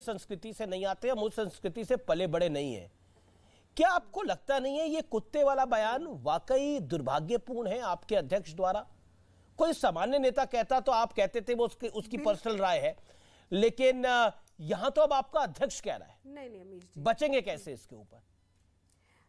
संस्कृति से नहीं आते, हम उस संस्कृति से पले बड़े नहीं है। क्या आपको लगता नहीं है ये कुत्ते वाला बयान वाकई दुर्भाग्यपूर्ण है आपके अध्यक्ष द्वारा? कोई सामान्य नेता कहता तो आप कहते थे वो उसकी पर्सनल राय है, लेकिन यहां तो अब आपका अध्यक्ष कह रहा है। नहीं अमीश जी, बचेंगे कैसे इसके ऊपर?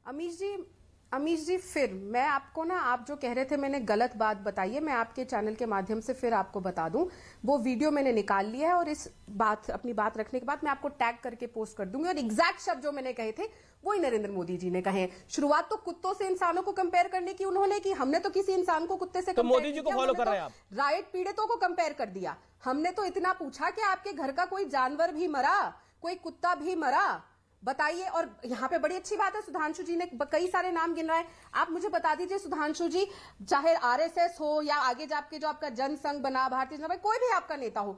अमीश जी फिर मैं आपको ना, आप जो कह रहे थे मैंने गलत बात बताई है, मैं आपके चैनल के माध्यम से फिर आपको बता दूं। वो वीडियो मैंने निकाल लिया है और इस बात, अपनी बात रखने के बाद मैं आपको टैग करके पोस्ट कर दूंगी, और एग्जैक्ट शब्द जो मैंने कहे थे वही नरेंद्र मोदी जी ने कहे। शुरुआत तो कुत्तों से इंसानों को कंपेयर करने की उन्होंने की, हमने तो किसी इंसान को कुत्ते से तो मोदी जी को फॉलो कर रहे हैं आप? राइट पीड़ितों को कंपेयर कर दिया। हमने तो इतना पूछा कि आपके घर का कोई जानवर भी मरा, कोई कुत्ता भी मरा, बताइए। और यहाँ पे बड़ी अच्छी बात है, सुधांशु जी ने कई सारे नाम गिन रहा है। आप मुझे बता दीजिए सुधांशु जी, चाहे आरएसएस हो या आगे जाके जो आपका जनसंघ बना, भारतीय जनता पार्टी, कोई भी आपका नेता हो,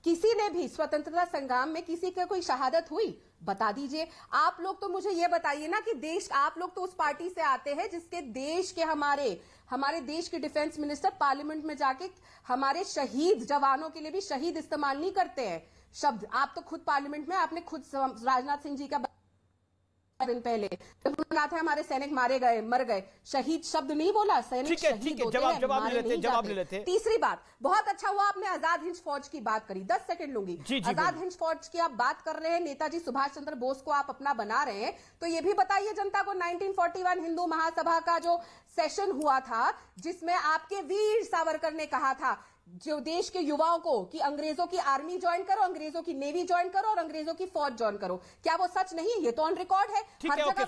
किसी ने भी स्वतंत्रता संग्राम में किसी का कोई शहादत हुई? बता दीजिए। आप लोग तो मुझे ये बताइए ना कि देश, आप लोग तो उस पार्टी से आते हैं जिसके देश के हमारे देश के डिफेंस मिनिस्टर पार्लियामेंट में जाके हमारे शहीद जवानों के लिए भी शहीद इस्तेमाल नहीं करते हैं शब्द। आप तो खुद पार्लियामेंट में, आपने खुद राजनाथ सिंह जी का दिन पहले जब कहा था हमारे सैनिक मर गए, शहीद शब्द नहीं बोला, सैनिक शहीद होते हैं, जवाब ले लेते। तीसरी बात, बहुत अच्छा हुआ आपने आजाद हिंद फौज की बात करी, 10 सेकंड लूंगी। आजाद हिंद फौज की आप बात कर रहे हैं, नेताजी सुभाष चंद्र बोस को आप अपना बना रहे हैं, तो ये भी बताइए जनता को 1941 हिंदू महासभा का जो सेशन हुआ था, जिसमें आपके वीर सावरकर ने कहा था जो देश के युवाओं को कि अंग्रेजों की आर्मी ज्वाइन करो, अंग्रेजों की नेवी ज्वाइन करो और अंग्रेजों की फौज ज्वाइन करो, क्या वो सच नहीं है? ये तो ऑन रिकॉर्ड है, हर जगह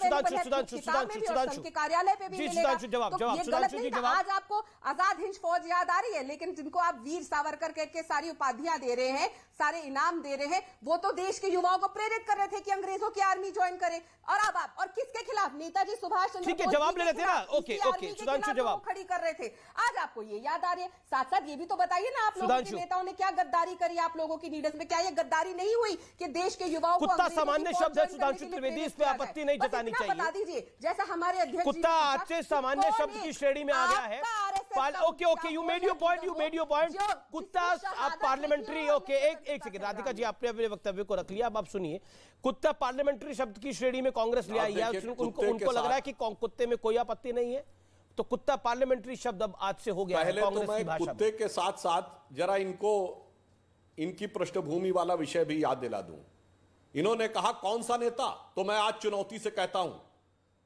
के कार्यालय पे भी मिलेगा। तो ये गलत नहीं था। आज आपको आजाद हिंद फौज याद आ रही है, लेकिन जिनको आप वीर सावरकर के सारी उपाधियां दे रहे हैं, सारे इनाम दे रहे हैं, वो तो देश के युवाओं को प्रेरित कर रहे थे कि अंग्रेजों की आर्मी ज्वाइन करे। और अब आप और किसके खिलाफ? नेताजी सुभाष चंद्र बोस जवाब ले लेते ना। ओके सुधांशु जवाब खड़ी कर रहे थे, आज आपको ये याद आ रही है। साथ साथ ये भी तो बताइए ना, आप लोगों के नेताओं ने क्या गद्दारी करी आप लोगों की लीडर्स में? क्या ये गद्दारी नहीं हुई कि देश के युवाओं को? कुत्ता सामान्य शब्द है सुधांशु त्रिवेदी, इस पे आपत्ति नहीं जतानी चाहिए। बता दीजिए, जैसा हमारे अध्यक्ष कुत्ता आज से सामान्य शब्द की श्रेणी में आ गया है। Okay you made your point. कुत्ता आप पार्लियामेंट्री, ओके एक सेकंड राधिका जी, आपने अपने वक्तव्य को रख लिया, अब आप सुनिए। कुत्ता पार्लियामेंट्री शब्द की श्रेणी में कांग्रेस ले आई है, उनको लग रहा है कि कुत्ते में कोई आपत्ति नहीं है, तो कुत्ता पार्लियामेंट्री शब्द अब आज से हो गया है कांग्रेस की भाषा में। कुत्ते के साथ साथ जरा इनकी पृष्ठभूमि वाला विषय भी याद दिला दूं। इन्होंने कहा कौन सा नेता, तो मैं आज चुनौती से कहता हूं,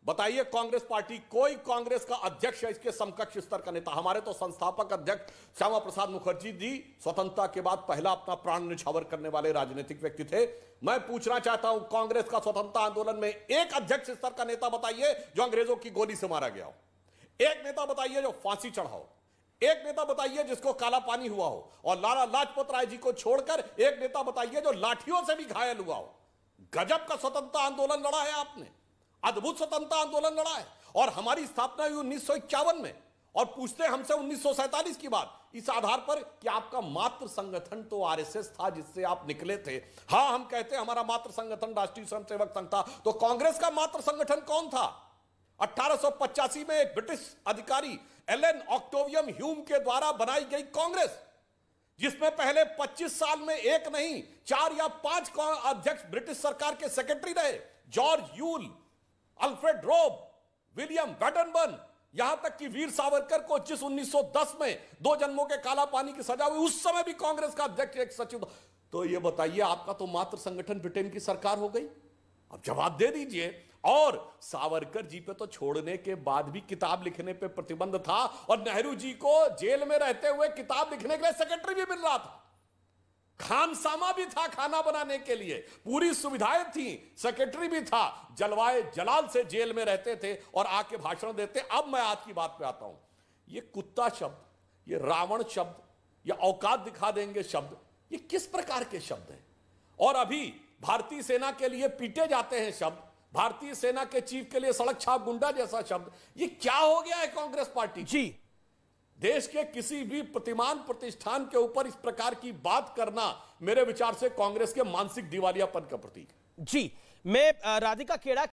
बताइए कांग्रेस पार्टी, कोई कांग्रेस का अध्यक्ष है इसके समकक्ष स्तर का नेता? हमारे तो संस्थापक अध्यक्ष श्यामा प्रसाद मुखर्जी जी स्वतंत्रता के बाद पहला अपना प्राण न्यौछावर करने वाले राजनीतिक व्यक्ति थे। मैं पूछना चाहता हूं, कांग्रेस का स्वतंत्रता आंदोलन में एक अध्यक्ष स्तर का नेता बताइए जो अंग्रेजों की गोली से मारा गया हो। एक नेता बताइए जो फांसी चढ़ा हो। एक नेता बताइए जिसको काला पानी हुआ हो। और लाला लाजपत राय जी को छोड़कर एक नेता बताइए जो लाठियों से भी घायल हुआ हो। गजब का स्वतंत्रता आंदोलन लड़ा है आपने, अद्भुत स्वतंत्रता आंदोलन लड़ा है। और हमारी स्थापना हुई 1951 में, और पूछते हैं हमसे 1947 की बात, इस आधार पर कि आपका मात्र संगठन तो आरएसएस था जिससे आप निकले थे। हां, हम कहते हैं हमारा मात्र संगठन राष्ट्रीय स्वयंसेवक संघ था, तो कांग्रेस का मात्र संगठन कौन था? 1885 में एक ब्रिटिश अधिकारी एलन ऑक्टेवियम ह्यूम के द्वारा बनाई गई कांग्रेस, जिसमें पहले 25 साल में एक नहीं 4 या 5 अध्यक्ष ब्रिटिश सरकार के सेक्रेटरी रहे। जॉर्ज यूल, अल्फ्रेड रोब, विलियम बैटनबर्न, यहां तक कि वीर सावरकर को जिस 1910 में 2 जन्मों के काला पानी की सजा हुई, उस समय भी कांग्रेस का अध्यक्ष एक सचिव। तो यह बताइए, आपका तो मात्र संगठन ब्रिटेन की सरकार हो गई। अब जवाब दे दीजिए। और सावरकर जी पे तो छोड़ने के बाद भी किताब लिखने पे प्रतिबंध था, और नेहरू जी को जेल में रहते हुए किताब लिखने के लिए सेक्रेटरी भी मिल रहा था, खानसामा भी था खाना बनाने के लिए, पूरी सुविधाएं थी, सेक्रेटरी भी था। जलवाए जलाल से जेल में रहते थे और आके भाषण देते। अब मैं आज की बात पे आता हूं। ये कुत्ता शब्द, ये रावण शब्द, ये औकात दिखा देंगे शब्द, ये किस प्रकार के शब्द हैं? और अभी भारतीय सेना के लिए पीटे जाते हैं शब्द, भारतीय सेना के चीफ के लिए सड़क छाप गुंडा जैसा शब्द। ये क्या हो गया है कांग्रेस पार्टी जी? देश के किसी भी प्रतिमान प्रतिष्ठान के ऊपर इस प्रकार की बात करना मेरे विचार से कांग्रेस के मानसिक दिवालियापन का प्रतीक है। जी, मैं राधिका खेड़ा